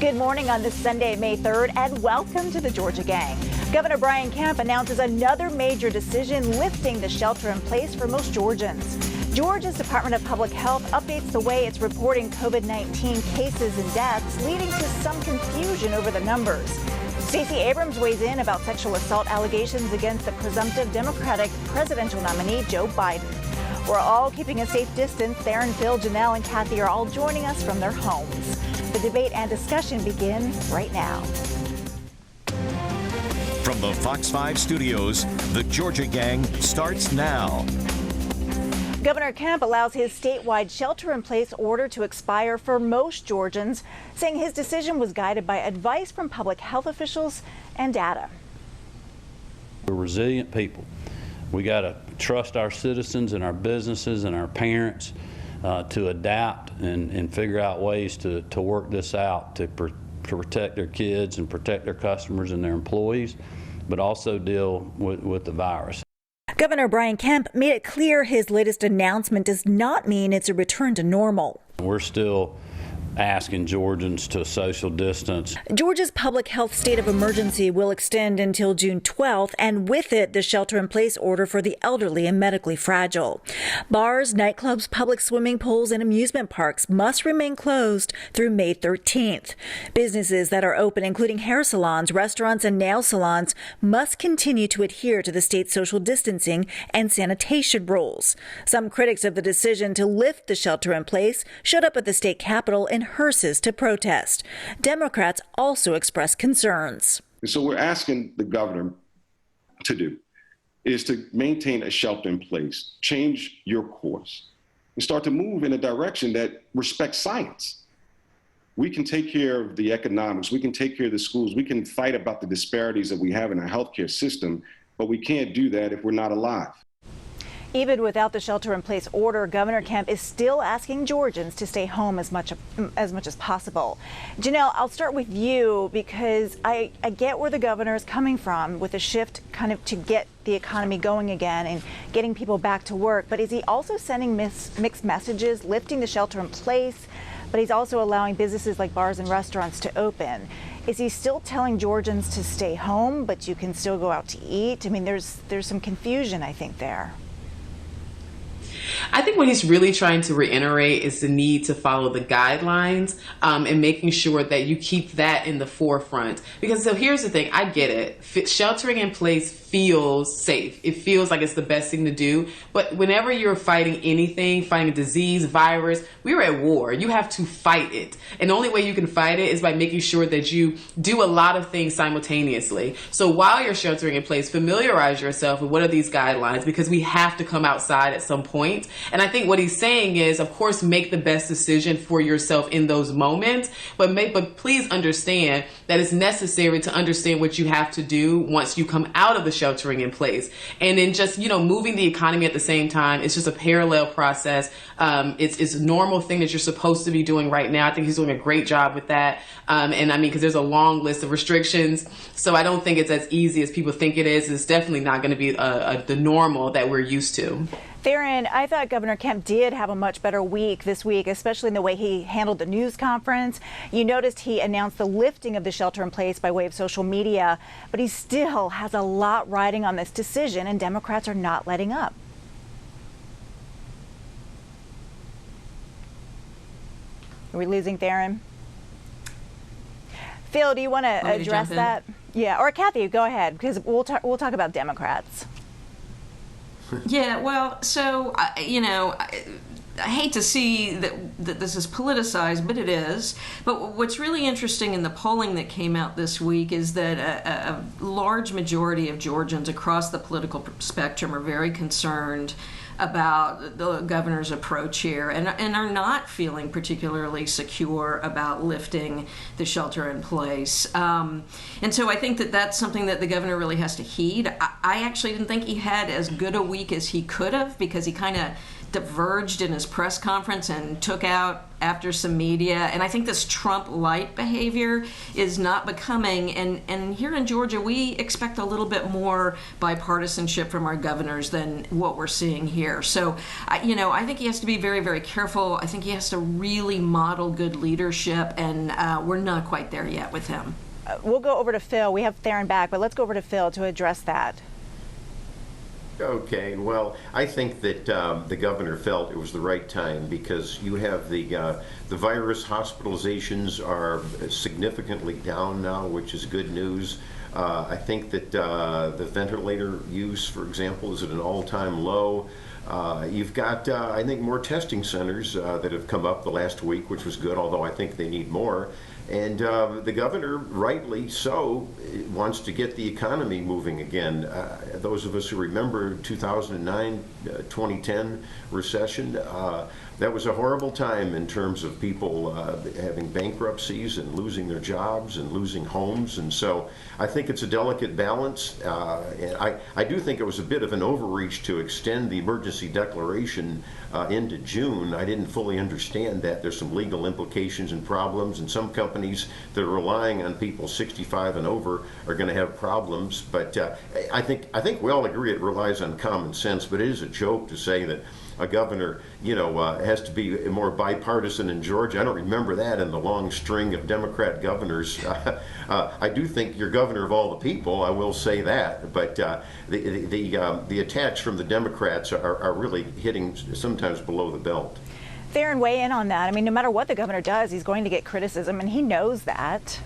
Good morning on this Sunday, May 3rd, and welcome to the Georgia Gang. Governor Kemp announces another major decision lifting the shelter in place for most Georgians. Georgia's Department of Public Health updates the way it's reporting COVID-19 cases and deaths, leading to some confusion over the numbers. Stacey Abrams weighs in about sexual assault allegations against the presumptive Democratic presidential nominee, Joe Biden. We're all keeping a safe distance. Theron, Phil, Janelle, and Kathy are all joining us from their homes. The debate and discussion begin right now. From the Fox 5 studios, the Georgia Gang starts now. Governor Kemp allows his statewide shelter-in-place order to expire for most Georgians, saying his decision was guided by advice from public health officials and data. We're resilient people. We got to trust our citizens and our businesses and our parents to adapt and figure out ways to work this out to protect their kids and protect their customers and their employees, but also deal with the virus. Governor Kemp made it clear his latest announcement does not mean it's a return to normal. We're still asking Georgians to social distance. Georgia's public health state of emergency will extend until June 12th, and with it, the shelter-in-place order for the elderly and medically fragile. Bars, nightclubs, public swimming pools, and amusement parks must remain closed through May 13th. Businesses that are open, including hair salons, restaurants, and nail salons, must continue to adhere to the state's social distancing and sanitation rules. Some critics of the decision to lift the shelter-in-place showed up at the state capitol in hearses to protest. Democrats also expressed concerns. And so we're asking the governor to do is to maintain a shelter in place, change your course, and start to move in a direction that respects science. We can take care of the economics, we can take care of the schools, we can fight about the disparities that we have in our healthcare system, but we can't do that if we're not alive. Even without the shelter-in-place order, Governor Kemp is still asking Georgians to stay home as much as possible. Janelle, I'll start with you because I get where the governor is coming from with a shift kind of to get the economy going again and getting people back to work. But is he also sending mixed messages, lifting the shelter-in-place, but he's also allowing businesses like bars and restaurants to open? Is he still telling Georgians to stay home, but you can still go out to eat? I mean, there's some confusion, I think, there. I think what he's really trying to reiterate is the need to follow the guidelines and making sure that you keep that in the forefront. Because so here's the thing, I get it. Sheltering in place feels safe. It feels like it's the best thing to do. But whenever you're fighting anything, fighting a disease, virus, we were at war. You have to fight it. And the only way you can fight it is by making sure that you do a lot of things simultaneously. So while you're sheltering in place, familiarize yourself with what are these guidelines, because we have to come outside at some point. And I think what he's saying is, of course, make the best decision for yourself in those moments, but please understand that it's necessary to understand what you have to do once you come out of the sheltering in place. And then just, moving the economy at the same time, it's just a parallel process. It's a normal thing that you're supposed to be doing right now. I think he's doing a great job with that. And I mean, because there's a long list of restrictions. So I don't think it's as easy as people think it is. It's definitely not going to be the normal that we're used to. Theron, I thought Governor Kemp did have a much better week this week, especially in the way he handled the news conference. You noticed he announced the lifting of the shelter in place by way of social media, but he still has a lot riding on this decision, and Democrats are not letting up. Are we losing Theron? Phil, do you want to address that? Yeah, or Kathy, go ahead, because we'll talk about Democrats. Yeah, well, so, I hate to see that this is politicized, but it is. But what's really interesting in the polling that came out this week is that a large majority of Georgians across the political spectrum are very concerned about the governor's approach here and are not feeling particularly secure about lifting the shelter in place. And so I think that that's something that the governor really has to heed. I actually didn't think he had as good a week as he could have, because he kind of diverged in his press conference and took out after some media. And I think this Trump-light behavior is not becoming. And here in Georgia, we expect a little bit more bipartisanship from our governors than what we're seeing here. So, I think he has to be very, very careful. I think he has to really model good leadership, and we're not quite there yet with him. We'll go over to Phil. We have Theron back, but let's go over to Phil to address that. Okay, well, I think that the governor felt it was the right time because you have the virus hospitalizations are significantly down now, which is good news. I think that the ventilator use, for example, is at an all-time low. You've got, I think, more testing centers that have come up the last week, which was good, although I think they need more. And the governor, rightly so, wants to get the economy moving again. Those of us who remember 2009, 2010 recession, that was a horrible time in terms of people having bankruptcies and losing their jobs and losing homes. And so I think it's a delicate balance. And I do think it was a bit of an overreach to extend the emergency declaration into June. I didn't fully understand that. There's some legal implications and problems, and some companies that are relying on people 65 and over are going to have problems. But I think we all agree it relies on common sense, but it is a joke to say that a governor, has to be more bipartisan in Georgia. I don't remember that in the long string of Democrat governors. I do think you're governor of all the people, I will say that, but the attacks from the Democrats are really hitting sometimes below the belt. Theron, weigh in on that. I mean, no matter what the governor does, he's going to get criticism, and he knows that.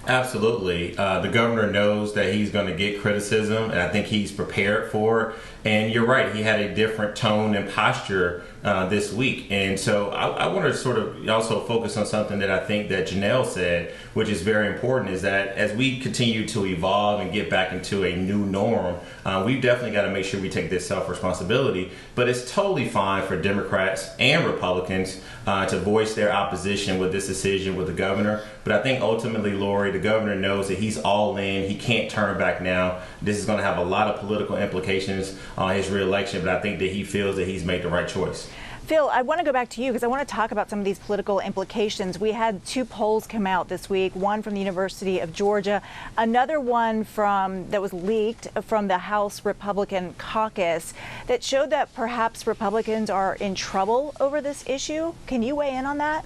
Absolutely. The governor knows that he's going to get criticism, and I think he's prepared for it. And you're right, he had a different tone and posture this week. And so I want to sort of also focus on something that I think that Janelle said, which is very important, is that as we continue to evolve and get back into a new norm, we've definitely got to make sure we take this self-responsibility. But it's totally fine for Democrats and Republicans to voice their opposition with this decision with the governor. But I think ultimately, Lori, the governor knows that he's all in. He can't turn back now. This is going to have a lot of political implications on his reelection, but I think that he feels that he's made the right choice. Phil, I want to go back to you because I want to talk about some of these political implications. We had 2 polls come out this week, one from the University of Georgia, another one that was leaked from the House Republican caucus that showed that perhaps Republicans are in trouble over this issue. Can you weigh in on that?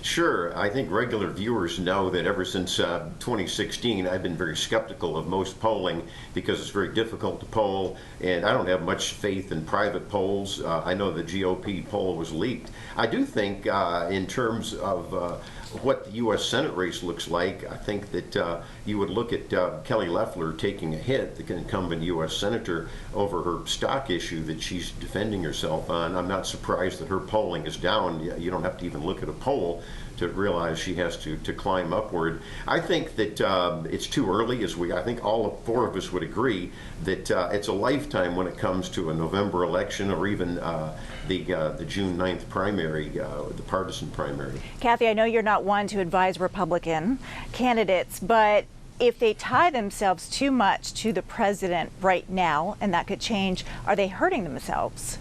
Sure. I think regular viewers know that ever since 2016, I've been very skeptical of most polling because it's very difficult to poll, and I don't have much faith in private polls. I know the GOP poll was leaked. I do think in terms of what the U.S. Senate race looks like, I think that you would look at Kelly Loeffler taking a hit, the incumbent U.S. Senator, over her stock issue that she's defending herself on. I'm not surprised that her polling is down. You don't have to even look at a poll to realize she has to climb upward. I think that it's too early, I think all 4 of us would agree that it's a lifetime when it comes to a November election or even the June 9th primary, the partisan primary. Kathy, I know you're not one to advise Republican candidates, but if they tie themselves too much to the president right now, and that could change, are they hurting themselves?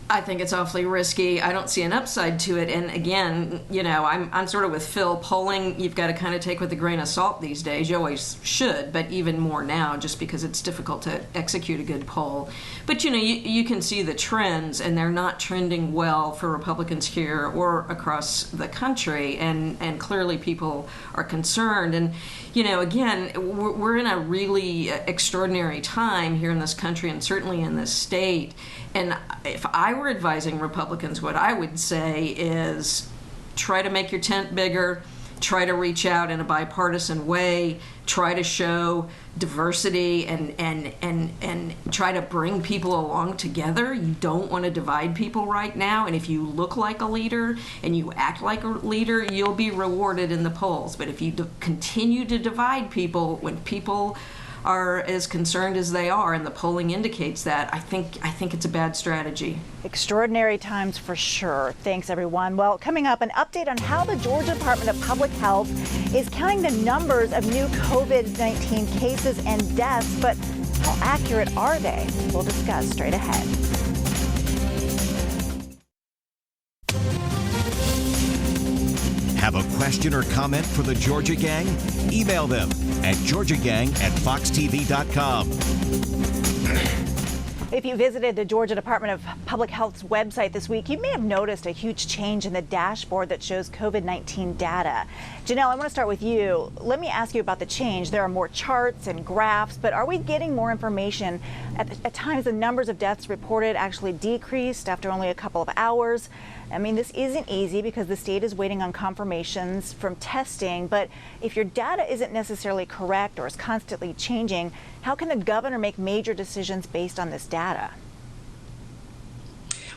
I think it's awfully risky. I don't see an upside to it. And again, I'm sort of with Phil. Polling, you've got to kind of take with a grain of salt these days. You always should, but even more now, just because it's difficult to execute a good poll. But you can see the trends, and they're not trending well for Republicans here or across the country. And clearly, people are concerned. And again, we're in a really extraordinary time here in this country, and certainly in this state. And if I were advising Republicans, what I would say is try to make your tent bigger, try to reach out in a bipartisan way, try to show diversity and try to bring people along together. You don't want to divide people right now. And if you look like a leader and you act like a leader, you'll be rewarded in the polls. But if you continue to divide people when people are as concerned as they are, and the polling indicates that, I think it's a bad strategy. Extraordinary times for sure. Thanks, everyone. Well, coming up, an update on how the Georgia Department of Public Health is counting the numbers of new COVID-19 cases and deaths, but How accurate are they? We'll discuss straight ahead. Have a question or comment for the Georgia Gang? Email them at georgiagang@foxtv.com. If you visited the Georgia Department of Public Health's website this week, you may have noticed a huge change in the dashboard that shows COVID-19 data. Janelle, I want to start with you. Let me ask you about the change. There are more charts and graphs, but are we getting more information? At times, the numbers of deaths reported actually decreased after only a couple of hours. I mean, this isn't easy because the state is waiting on confirmations from testing, but if your data isn't necessarily correct or is constantly changing, how can the governor make major decisions based on this data?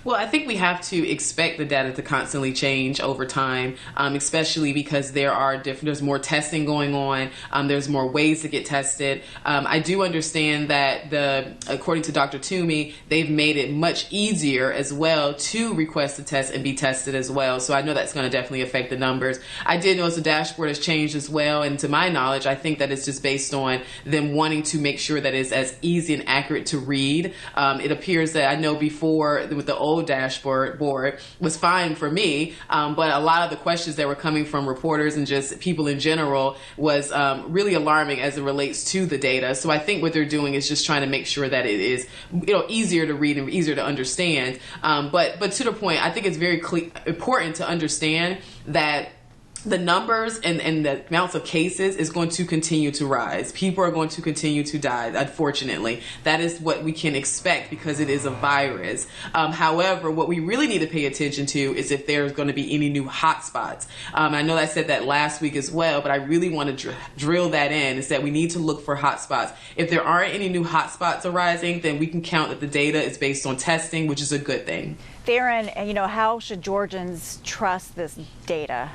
Well, I think we have to expect the data to constantly change over time, especially because there's more testing going on. There's more ways to get tested. I do understand that according to Dr. Toomey, they've made it much easier as well to request a test and be tested as well. So I know that's going to definitely affect the numbers. I did notice the dashboard has changed as well. And to my knowledge, I think that it's just based on them wanting to make sure that it's as easy and accurate to read. It appears that I know before with the old dashboard was fine for me, but a lot of the questions that were coming from reporters and just people in general was really alarming as it relates to the data. So I think what they're doing is just trying to make sure that it is easier to read and easier to understand. But to the point, I think it's very important to understand that the numbers and the amounts of cases is going to continue to rise. People are going to continue to die, unfortunately. That is what we can expect because it is a virus. However, what we really need to pay attention to is if there's going to be any new hotspots. I know I said that last week as well, but I really want to drill that in, is that we need to look for hotspots. If there aren't any new hotspots arising, then we can count that the data is based on testing, which is a good thing. Theron, how should Georgians trust this data?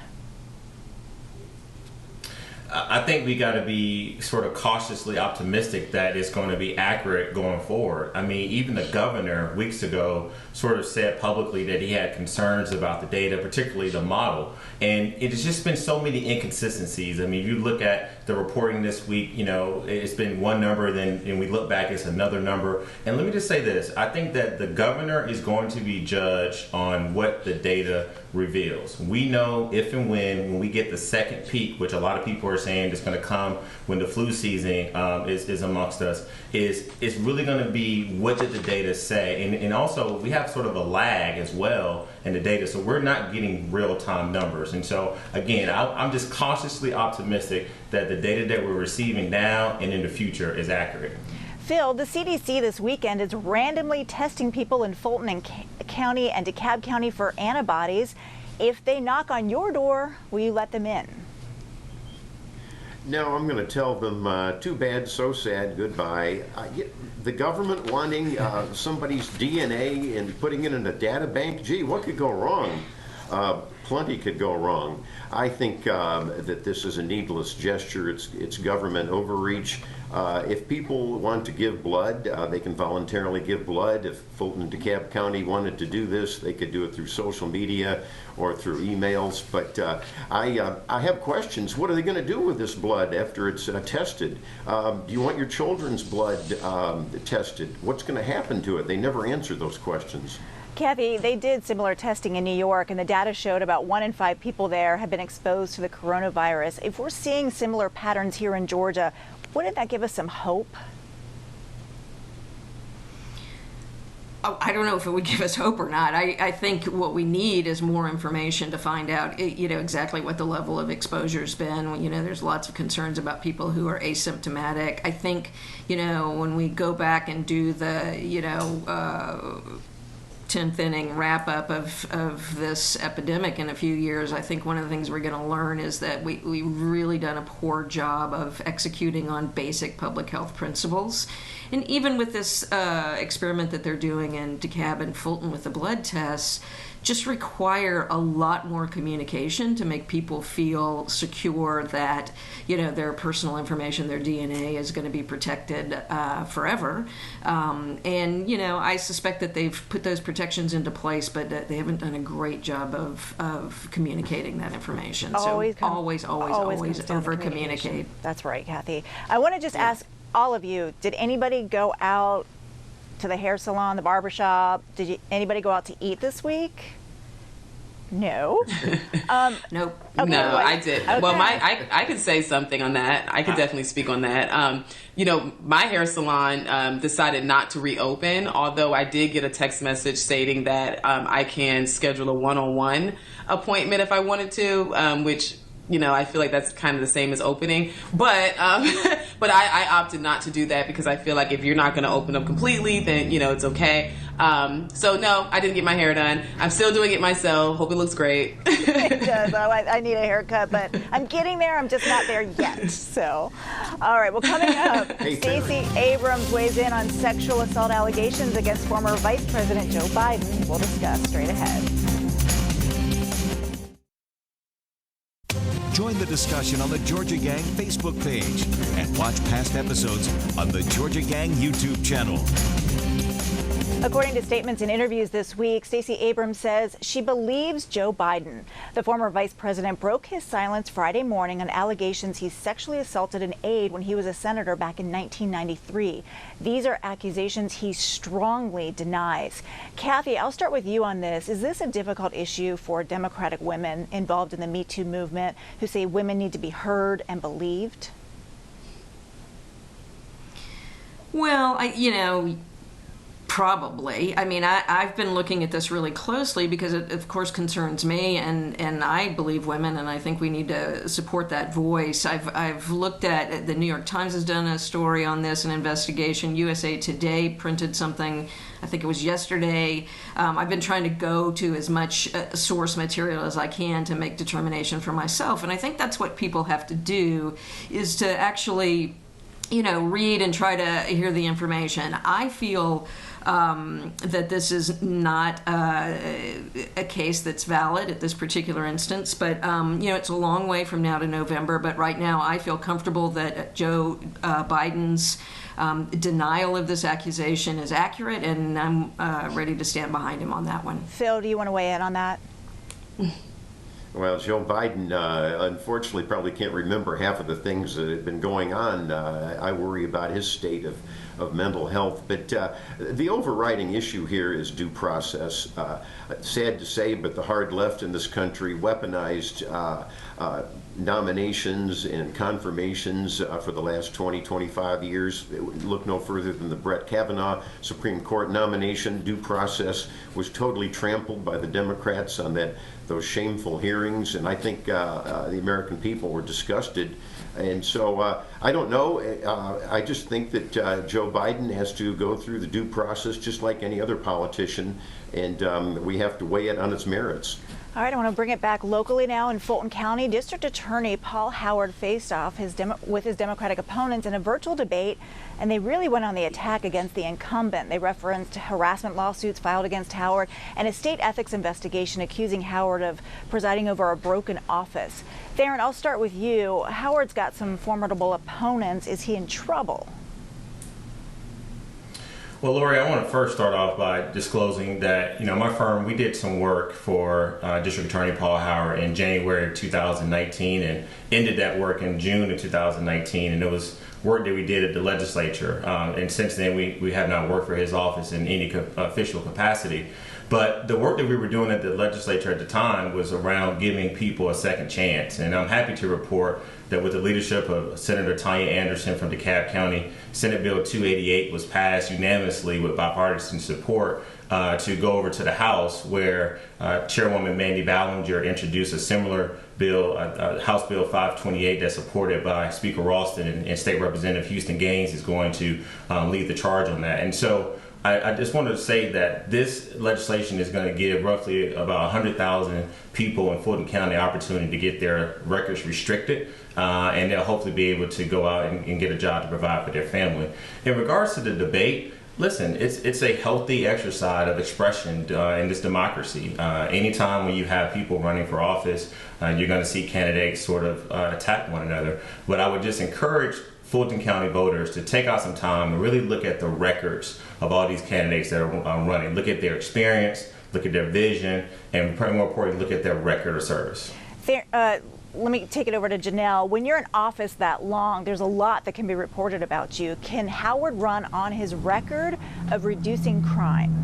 I think we got to be sort of cautiously optimistic that it's going to be accurate going forward. I mean, even the governor weeks ago sort of said publicly that he had concerns about the data, particularly the model. And it has just been so many inconsistencies. I mean, you look at the reporting this week, it's been one number, then and we look back, it's another number. And let me just say this. I think that the governor is going to be judged on what the data reveals. We know if and when we get the second peak, which a lot of people are saying is going to come when the flu season is amongst us, is really going to be what did the data say. And also we have sort of a lag as well in the data, so we're not getting real-time numbers. And so again, I'm just cautiously optimistic that the data that we're receiving now and in the future is accurate. Phil, the CDC this weekend is randomly testing people in Fulton County and DeKalb County for antibodies. If they knock on your door, will you let them in? No, I'm going to tell them, too bad, so sad, goodbye. The government wanting somebody's DNA and putting it in a data bank, gee, what could go wrong? Plenty could go wrong. I think that this is a needless gesture. It's government overreach. If people want to give blood, they can voluntarily give blood. If Fulton and DeKalb County wanted to do this, they could do it through social media or through emails. But I have questions. What are they going to do with this blood after it's tested? Do you want your children's blood tested? What's going to happen to it? They never answer those questions. Kathy, they did similar testing in New York, and the data showed about 1 in 5 people there have been exposed to the coronavirus. If we're seeing similar patterns here in Georgia, wouldn't that give us some hope? Oh, I don't know if it would give us hope or not. I think what we need is more information to find out, exactly what the level of exposure has been. There's lots of concerns about people who are asymptomatic. I think, when we go back and do the, 10th inning wrap up of this epidemic in a few years, I think one of the things we're going to learn is that we've really done a poor job of executing on basic public health principles. And even with this experiment that they're doing in DeKalb and Fulton with the blood tests, just require a lot more communication to make people feel secure that, their personal information, their DNA is going to be protected forever. I suspect that they've put those protections into place, but they haven't done a great job of communicating that information. Always over communicate. That's right, Kathy. I want to just ask all of you, did anybody go out to the hair salon, the barbershop? Anybody go out to eat this week? No. Nope. Okay, No, I did. Okay. Well, I could say something on that. I could definitely speak on that. My hair salon decided not to reopen, although I did get a text message stating that I can schedule a one-on-one appointment if I wanted to, which, I feel like that's kind of the same as opening. But I opted not to do that because I feel like if you're not going to open up completely, then, it's okay. So no, I didn't get my hair done. I'm still doing it myself. Hope it looks great. It does. I need a haircut, but I'm getting there. I'm just not there yet. So, all right. Well, coming up, Stacey Abrams weighs in on sexual assault allegations against former Vice President Joe Biden. We'll discuss straight ahead. Join the discussion on the Georgia Gang Facebook page and watch past episodes on the Georgia Gang YouTube channel. According to statements and interviews this week, Stacey Abrams says she believes Joe Biden. The former vice president broke his silence Friday morning on allegations he sexually assaulted an aide when he was a senator back in 1993. These are accusations he strongly denies. Kathy, I'll start with you on this. Is this a difficult issue for Democratic women involved in the Me Too movement who say women need to be heard and believed? Well, probably. I mean, I've been looking at this really closely because it, of course, concerns me, and I believe women, and I think we need to support that voice. I've looked at, the New York Times has done a story on this, an investigation. USA Today printed something, I think it was yesterday. I've been trying to go to as much source material as I can to make determination for myself, and I think that's what people have to do, is to actually, read and try to hear the information. I feel that this is not a case that's valid at this particular instance, but it's a long way from now to November. But right now, I feel comfortable that Joe Biden's denial of this accusation is accurate, and I'm ready to stand behind him on that one. Phil, do you want to weigh in on that? Well, Joe Biden, unfortunately, probably can't remember half of the things that have been going on. I worry about his state of mental health. But the overriding issue here is due process. Sad to say, but the hard left in this country weaponized nominations and confirmations for the last 20, 25 years. Look no further than the Brett Kavanaugh Supreme Court nomination. Due process was totally trampled by the Democrats on those shameful hearings, and I think the American people were disgusted. And so I don't know. I just think that Joe Biden has to go through the due process just like any other politician, and we have to weigh it on its merits. All right, I want to bring it back locally now. In Fulton County, District Attorney Paul Howard faced off with his Democratic opponents in a virtual debate, and they really went on the attack against the incumbent. They referenced harassment lawsuits filed against Howard and a state ethics investigation accusing Howard of presiding over a broken office. Theron, I'll start with you. Howard's got some formidable opponents. Is he in trouble? Well, Lori, I want to first start off by disclosing that, my firm, we did some work for District Attorney Paul Howard in January of 2019 and ended that work in June of 2019. And it was work that we did at the legislature. And since then, we have not worked for his office in any official capacity. But the work that we were doing at the legislature at the time was around giving people a second chance. And I'm happy to report that with the leadership of Senator Tanya Anderson from DeKalb County, Senate Bill 288 was passed unanimously with bipartisan support to go over to the House, where Chairwoman Mandy Ballinger introduced a similar bill, House Bill 528, that's supported by Speaker Ralston, and State Representative Houston Gaines is going to lead the charge on that. And so I just wanted to say that this legislation is going to give roughly about 100,000 people in Fulton County the opportunity to get their records restricted, and they'll hopefully be able to go out and get a job to provide for their family. In regards to the debate, listen, it's a healthy exercise of expression in this democracy. Anytime when you have people running for office, you're going to see candidates sort of attack one another. But I would just encourage Fulton County voters to take out some time and really look at the records of all these candidates that are running. Look at their experience, look at their vision, and more importantly, look at their record of service. let me take it over to Janelle. When you're in office that long, there's a lot that can be reported about you. Can Howard run on his record of reducing crime?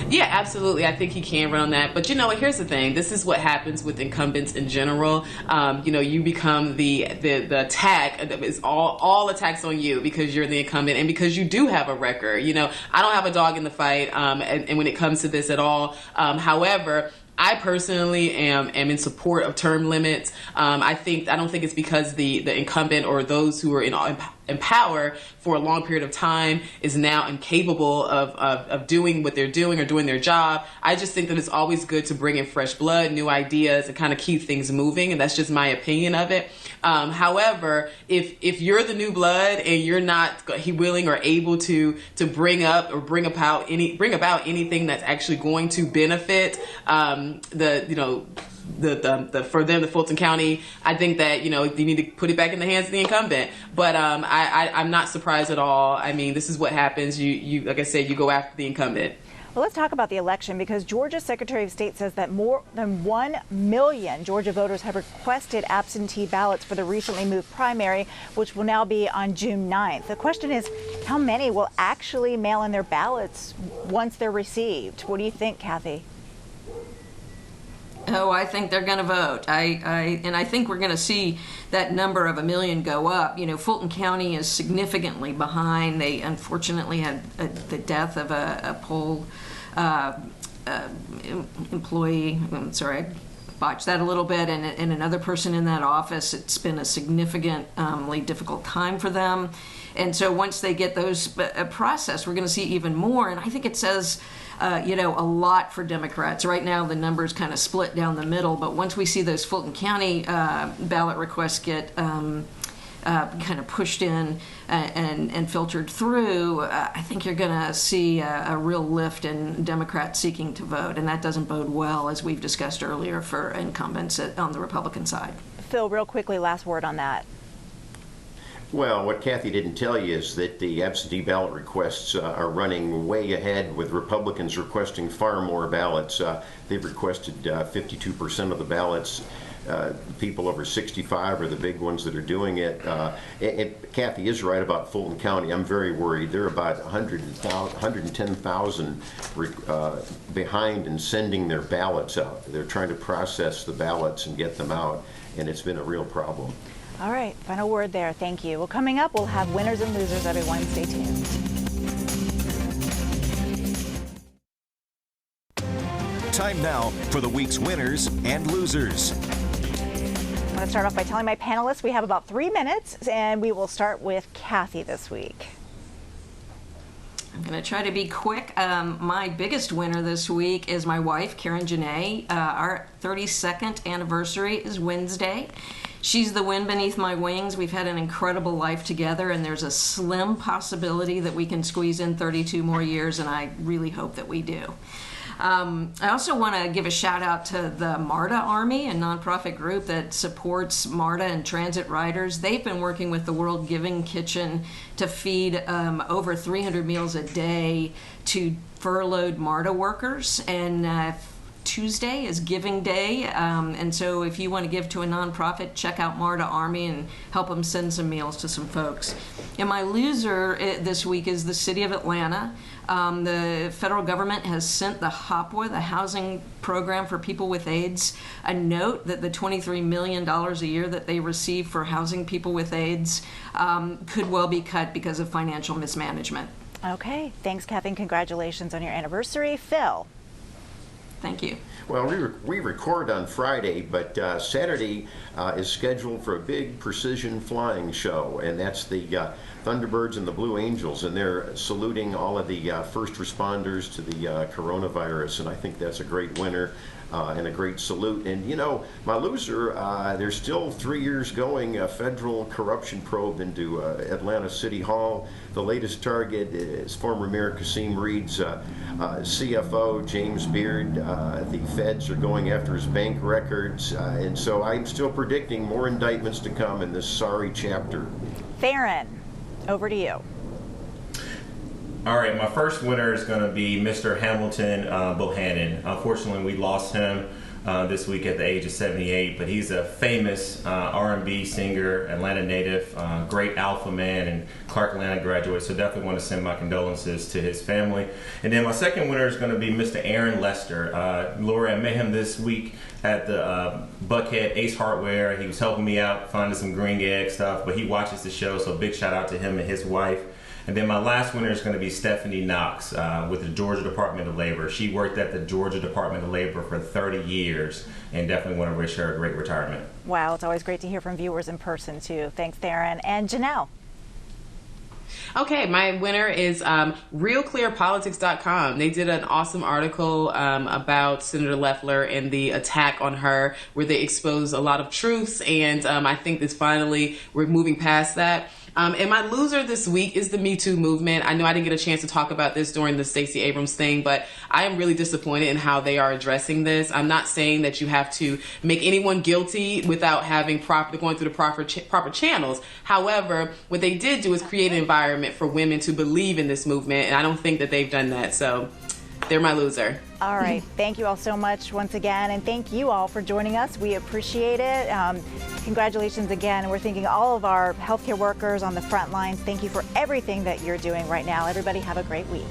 Yeah, absolutely. I think he can run on that. But you know what? Here's the thing. This is what happens with incumbents in general. You become the attack. It's all attacks on you because you're the incumbent and because you do have a record. I don't have a dog in the fight, and when it comes to this at all. However, I personally am in support of term limits. I don't think it's because the incumbent or those who are in power for a long period of time is now incapable of doing what they're doing or doing their job. I just think that it's always good to bring in fresh blood, new ideas, and kind of keep things moving. And that's just my opinion of it. However, if you're the new blood and you're not willing or able to bring up or bring about anything that's actually going to benefit the Fulton County, I think that you need to put it back in the hands of the incumbent. But I'm not surprised at all. I mean, this is what happens. You like I said, you go after the incumbent. Well, let's talk about the election because Georgia's Secretary of State says that more than 1 million Georgia voters have requested absentee ballots for the recently moved primary, which will now be on June 9th. The question is, how many will actually mail in their ballots once they're received? What do you think, Kathy? Oh, I think they're going to vote. I think we're going to see that number of 1 million go up. Fulton County is significantly behind. They unfortunately had the death of a poll employee. I'm sorry, I botched that a little bit, and another person in that office. It's been a significantly difficult time for them. And so once they get those processed, we're going to see even more. And I think it says a lot for Democrats. Right now, the numbers kind of split down the middle, but once we see those Fulton County ballot requests get kind of pushed in and filtered through, I think you're going to see a real lift in Democrats seeking to vote, and that doesn't bode well, as we've discussed earlier, for incumbents on the Republican side. Phil, real quickly, last word on that. Well, what Kathy didn't tell you is that the absentee ballot requests are running way ahead, with Republicans requesting far more ballots. They've requested 52% of the ballots. People over 65 are the big ones that are doing it. And Kathy is right about Fulton County. I'm very worried. They're about 110,000 behind in sending their ballots out. They're trying to process the ballots and get them out, and it's been a real problem. All right, final word there. Thank you. Well, coming up, we'll have winners and losers, everyone. Stay tuned. Time now for the week's winners and losers. I'm going to start off by telling my panelists we have about 3 minutes, and we will start with Kathy this week. I'm going to try to be quick. My biggest winner this week is my wife, Karen Janae. Our 32nd anniversary is Wednesday. She's the wind beneath my wings. We've had an incredible life together, and there's a slim possibility that we can squeeze in 32 more years, and I really hope that we do. I also want to give a shout out to the MARTA Army, a nonprofit group that supports MARTA and transit riders. They've been working with the World Giving Kitchen to feed over 300 meals a day to furloughed MARTA workers, and Tuesday is Giving Day, and so if you want to give to a nonprofit, check out MARTA Army and help them send some meals to some folks. And my loser this week is the city of Atlanta. The federal government has sent the HOPWA, the Housing Program for People with AIDS, a note that the $23 million a year that they receive for housing people with AIDS could well be cut because of financial mismanagement. Okay, thanks, Kathy, and congratulations on your anniversary. Phil. Thank you. Well, we record on Friday, but Saturday is scheduled for a big precision flying show, and that's the Thunderbirds and the Blue Angels, and they're saluting all of the first responders to the coronavirus, and I think that's a great winner. And a great salute. And my loser, there's still 3 years going, a federal corruption probe into Atlanta City Hall. The latest target is former Mayor Kasim Reed's CFO, James Beard. The feds are going after his bank records. And so I'm still predicting more indictments to come in this sorry chapter. Theron, over to you. All right, my first winner is going to be Mr. Hamilton Bohannon. Unfortunately, we lost him this week at the age of 78, but he's a famous R&B singer, Atlanta native, great alpha man, and Clark Atlanta graduate, so definitely want to send my condolences to his family. And then my second winner is going to be Mr. Aaron Lester. Lori, I met him this week at the Buckhead Ace Hardware. He was helping me out finding some green egg stuff, but he watches the show, so big shout out to him and his wife. And then my last winner is going to be Stephanie Knox with the Georgia Department of Labor. She worked at the Georgia Department of Labor for 30 years and definitely want to wish her a great retirement. Wow, it's always great to hear from viewers in person, too. Thanks, Theron. And Janelle. Okay, my winner is RealClearPolitics.com. They did an awesome article about Senator Loeffler and the attack on her, where they exposed a lot of truths, and I think that finally we're moving past that. And my loser this week is the Me Too movement. I know I didn't get a chance to talk about this during the Stacey Abrams thing, but I am really disappointed in how they are addressing this. I'm not saying that you have to make anyone guilty without having going through the proper channels. However, what they did do is create an environment for women to believe in this movement, and I don't think that they've done that. So they're my loser. All right. Thank you all so much once again, and thank you all for joining us. We appreciate it. Congratulations again. We're thanking all of our healthcare workers on the front lines. Thank you for everything that you're doing right now. Everybody have a great week.